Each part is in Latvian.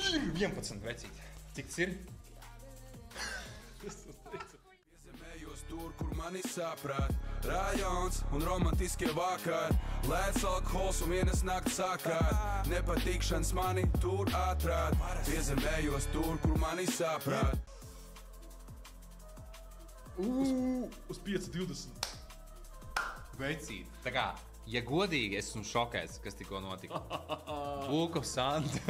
Ir 11 vecīt. Cik tas ir? Piezemējos tur, kur mani saprāt. Rajons un romantiskie vakar. Lēts alkohols un vienas nakts sakārt. Nepatikšanas mani tur atrād. Piezemējos tur, kur mani saprāt. Uz 5.20. Vecīt. Tā kā, ja godīgi, es esmu šokēts, kas tikko notika. Bulko Santa.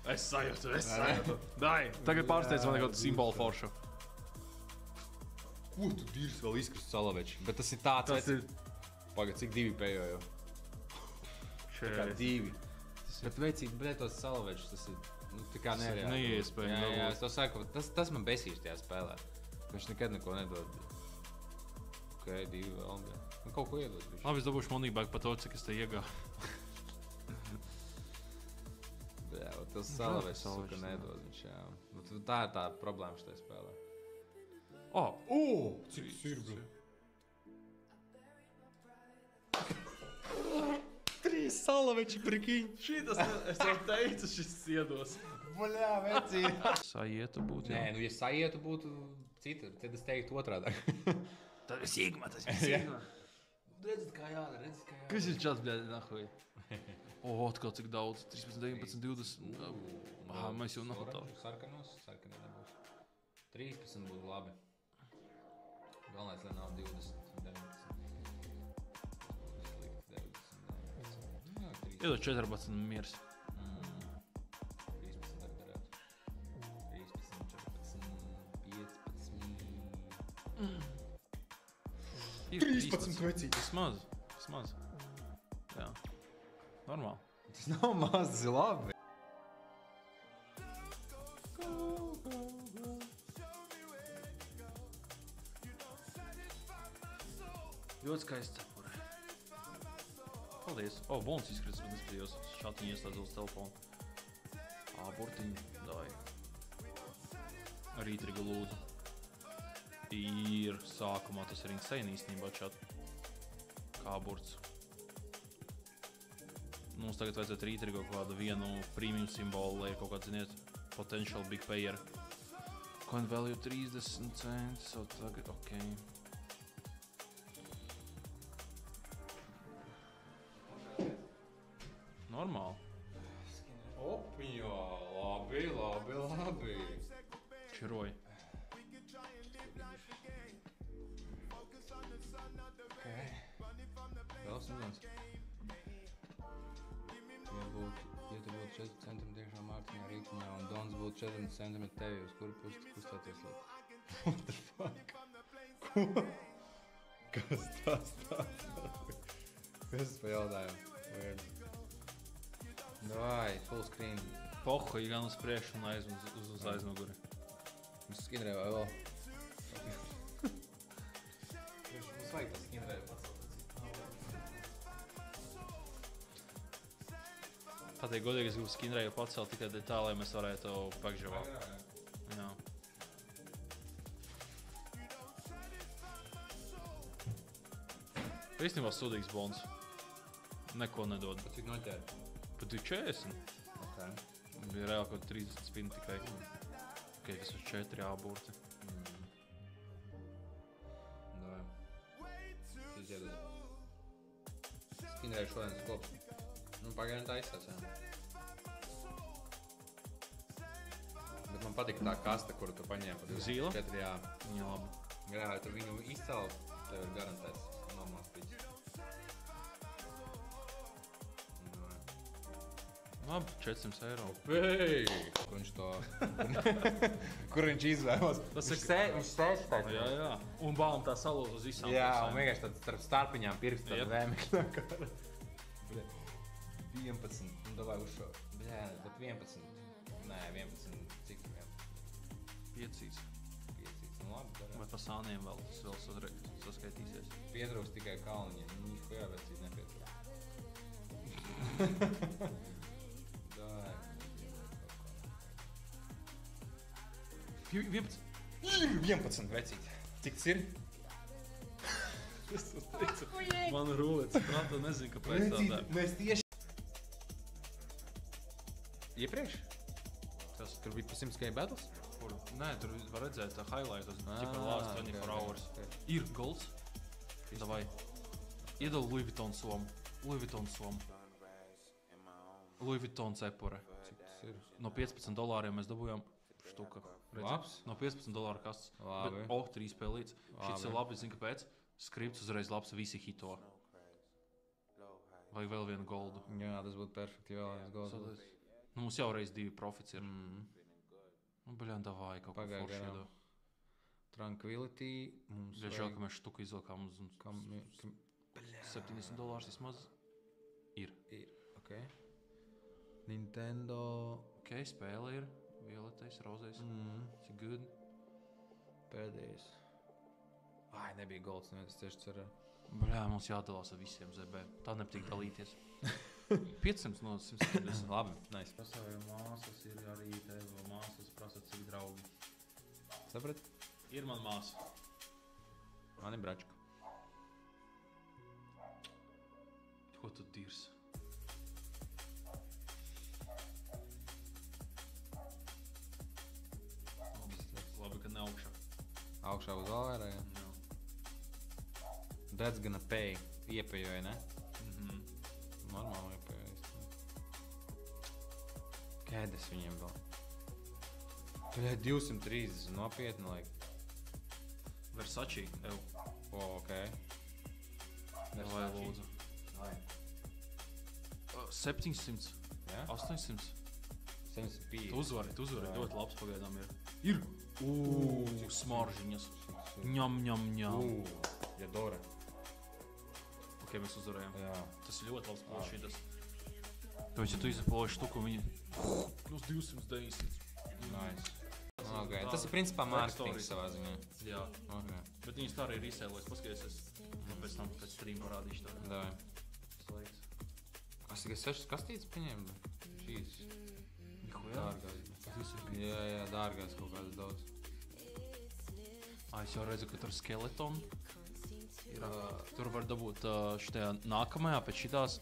Es sajūtu. Dai, tagad pārsteidz man kaut simbolu foršu. Ko tu dirs vēl izkrist salaveči? Bet tas ir tāds Tas ir... Pagad, cik 2 pējo jau? Tā kā 2. Bet vecīt, tos salavečus, tas ir, nu, tā kā nereāli. Neiespējami. Jā, es to saku, tas man besīs tajā spēlē. Viņš nekad neko nedod. Ok, 2 vēl, bet... Man kaut ko iedod. Labi, es dabūšu monībāk par to, cik es te iegāju. Jā, tas salavečs, ka nedod viņš, jā. Tā ir tā problēma šitai spēlē. Cik tas ir, bro? 3 salaveči, prikiņ. Šitas, es jau teicu, šis iedos. Buļā, vecīt. Sajietu būtu, jā. Nē, nu, ja sajietu būtu cita, tad es teiktu otrādā. Tas ir Sigma, Sigma. Redzat, kā jādara, redzat, kā jādara. Kas ir čats, bļēdi, nahuj? Atkal cik daudz, 13, 19, 20. Mēs jau nahotā. Sarkanos, sarkanī nebūs. 13 būtu labi. Galvenais, lai nav 20, 19. Slikt 19. Iedod 14 miers. 13 tagad darētu. 13, 14, 15. 13 vecīt. Vismaz. Jā. Normāli. Tas nav maz, tas ir labi. Ļoti skaisti cepurē. Paldies. Bons izskritis, bet nespējos šātiņu ieslēdz uz telefonu. Burtiņu, dāj. Rītriga lūdzu. Ir sākumā, tas ir insane īstenībā čat. Kā burts. Mums tagad vajadzētu rītriga kaut kādu vienu premium simbolu, lai ir kaut kāds, ziniet, potential big payer. Coin value 30 cents, tagad, okei. Normāli. Opiņo, labi. Čiroji. Ok. Vēl sniedz. Ja tu būtu 4 cm tiešām Mārtiņā rīktiņā un Dons būtu 4 cm tevi, uz kuru pusi kustēties liek. What the fuck? Ko? Kas tas tāds? Kas pa jautājumu? Davai, full screen. Poho, ja gan uz priekšu un uz aizmuguri. Mums skinrēja vai vēl? Mums vajag tas skinrēja pacelt. Pateikt godīgi, es gribu skinrēju pacelt tikai tā, lai mēs varētu pakžavāt. Jā. Īstenībā sūdīgs bonus. Neko nedod. Pat cik noķēra? Pat 40. Ok. Bija reāli kaut 30 spini tikai. Ok, tas ir 4 jāburti. Davai. Šis iedod. Skinrēju šodien tas kops. Nu, pagaidām tā izsās, jā. Bet man patika tā kasta, kuru tu paņēmi pa 24, jā. Jā, labi. Jā, tu viņu izcēl, tev ir garantēts normāls piķis. Labi, 400 eiro. Hei! Kur viņš to... Kur viņš izvēlas? Tas ir Viņš sēž tā. Jā. Un bām tā salūz uz visām. Jā, un vienkārši tad starp starpiņām pirkst tāda vēmekļa. 11, un davai uz šo. Bļē, bet 11. Nē, 11, cik 11? 5. 5, nu labi, darā. Vai pa sāniem vēl tas vēl saskaitīsies? Pietrūks tikai kalniņi, nīko jāvecīt nepietrūks. Davai. 11. 11 vecīt. Cik tas ir? Es teicu, man rūlēts prātā, nezinu, kāpēc tā. Mēs tieši... Iepriekš? Kas? Tur bija pa 100k battles? Kur? Nē, tur var redzēt highlightus, tikai Ah, last 24 ok, hours. ok. Ir golds. Davai. Iedod Louis Vuitton somu. Louis Vuitton somu. Louis Vuitton cepure. Cik tas ir? No $15 mēs dabūjām štuka. Redzi? Labs. No $15 kastes. Labi. Bet, 3 spēlītes. Šis ir Labi. labi, zini kāpēc? Skripts uzreiz labs, visi hito. Vajag vēl vienu goldu. Jā, tas būtu perfekti, jā, tas gols. Nu, mums jau reiz 2 profits ir. Mm. Nu, baļā, davai, kaut kā Pagaid forši garām. iedod. Tranquility. Mums Ļoti žēl, ka mēs štuku izvilkām uz Kam, $70 vismaz. Ir. ok. Nintendo. Ok, spēle ir. Violetais, rozais. Cik good. Pēdējais. Ai, nebija golds, neviens tieši cerēja. Baļā, mums jādalās ar visiem ZB. Tā nepatīk dalīties. 500 no 170. Labi, nice. Pasaulē māsas ir arī tev. Māsas prasa, cik draugi. Saprat? Ir man māsa. Man ir bračka. Ko tu dirs? Labi, ka ne augšā. Augšā uz vēl vairāk. Jā. That's gonna pay. Iepajoja, ne? Mhm. Normāli iepajoja. Kēdes viņiem vēl. Bļā, 230, nopietni, laik. Versace, ev. O, ok. Vai lūdzu. 700, Jā? 800. 750. Tu uzvari, Jā. ļoti labs pagaidām ir. Ir! Cik smaržņas. Ņam, ņam, ņam. Jadora. Ok, mēs uzvarējām. Jā. Tas ir ļoti labs polšītas. Tāpēc, ja tu izapološi štuku, viņi plus 290. Nice. Okay. Tā- Tas ir principā backstory. mārketings savā ziņā. Jā, Okay. bet viņas tā arī ir izsēlēs. Paskaties, pēc tam pēc stream parādīšu tā. Davai. Slēgts. Es tikai 6 kastītes paņēmu. Šīs. Nihujā. Dārgās. Jā, dārgās kaut kādas daudz. Es jau redzu, ka tur skeletonu ir. Tur var dabūt šitajā nākamajā pēc šitās.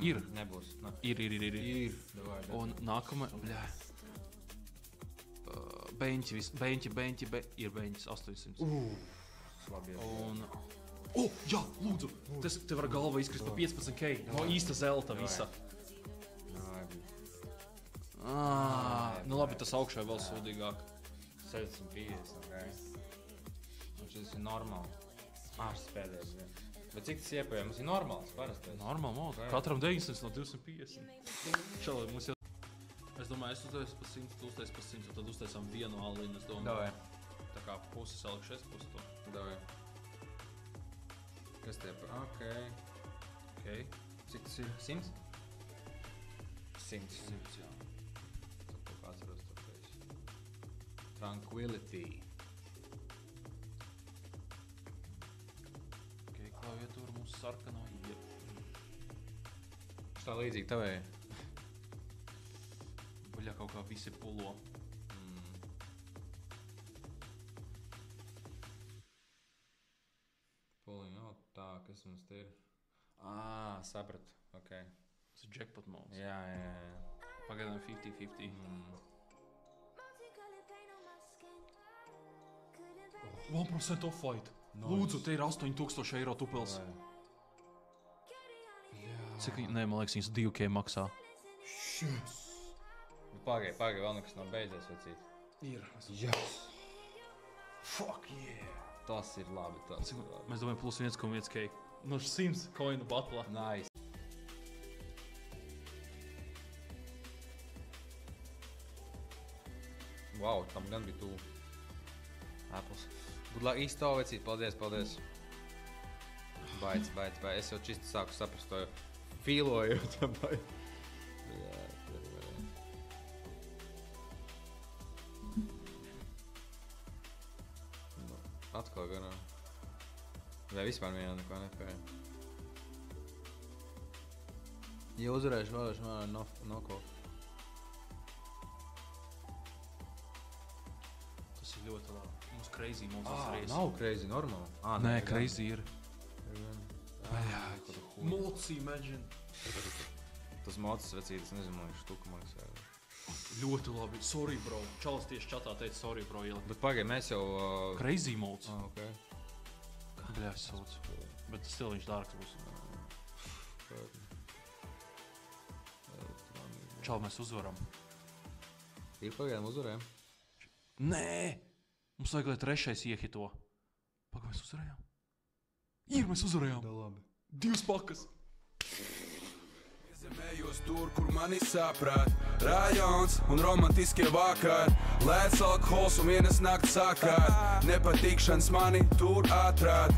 Ir. Nebūs. Ne. Ir. Ir. Davai, davai. Un nākamā, bļā. Beņķi, ir beņķis 800. Labi. Un... jā, lūdzu! Tas tev var galva izkrist pa 15k. No īsta zelta visa. Nu labi, tas augšā vēl sūdīgāk. 750, ok. Un šis ir normāli. Šis pēdējais. Jā. Bet cik tas iepajoja? Mums ir normāls, parastais. Normāli, man. Katram 900 no 250. Šādi mums jau... Es domāju, es uztaisu pa 100, tu uztaisi pa 100, un tad uztaisām vienu alīnu, es domāju. Davai. Tā kā pusi salikšies, pusi to. Davai. Kas tie pa? Ok. Ok. Cik tas ir? 100? 100. 100, jā. Tad kaut kā atceros to pēc. Tranquility. Ok, klaviatūra mums sarkanā. Tā līdzīgi tavai. Baļā kaut kā visi pulo. Pulling out. Tā, kas mums te ir? Sapratu. Ok. Tas ir jackpot modes. Jā. Pagaidām 50-50. 1% off-white. Nice. Lūdzu, te ir 8000 eiro tupels. Cik, nē, man liekas, viņas 2K maksā. Pagaid, vēl nekas nav beidzies, vecīt. Ir. Yes! Fuck yeah! Tas ir labi, tas ir labi. Mēs domājam plus 1,1K. No 100 coinu batlā. Nice. Wow, tam gan bija tuvu. Apples. Good luck, īsti to vecīt, paldies. Baidz. Es jau čisti sāku saprast to fīloju. Jā, atkal garām. Vai vispār vienā neko nepēja? Ja uzvarēšu vēl noko. Tas ir ļoti labi. Mums crazy mums tas Nav crazy, normāli. Nē, crazy ir. Bļāķ. Moci, imagine. Tas mocis vecīt, es nezinu, man štuku maksāja. Ļoti labi. Sorry, bro. Čalis tieši čatā teica sorry, bro. Ielikt. Bet pagaid, mēs jau... Crazy modes. Okay. Bļā, es sauc. Bet still viņš dārgs būs. Čal, mēs uzvaram. Ir pagaidām uzvarējām? Nē! Mums vajag, lai trešais iehito. Pagaid, mēs uzvarējām? Ir, mēs uzvarējām. Da labi. 2 pakas. Zemējos tur, kur mani saprāt, rajons un romantiskie vakari, lēts alkohols un vienas nakts sakāt, nepatikšanas mani tur atrād.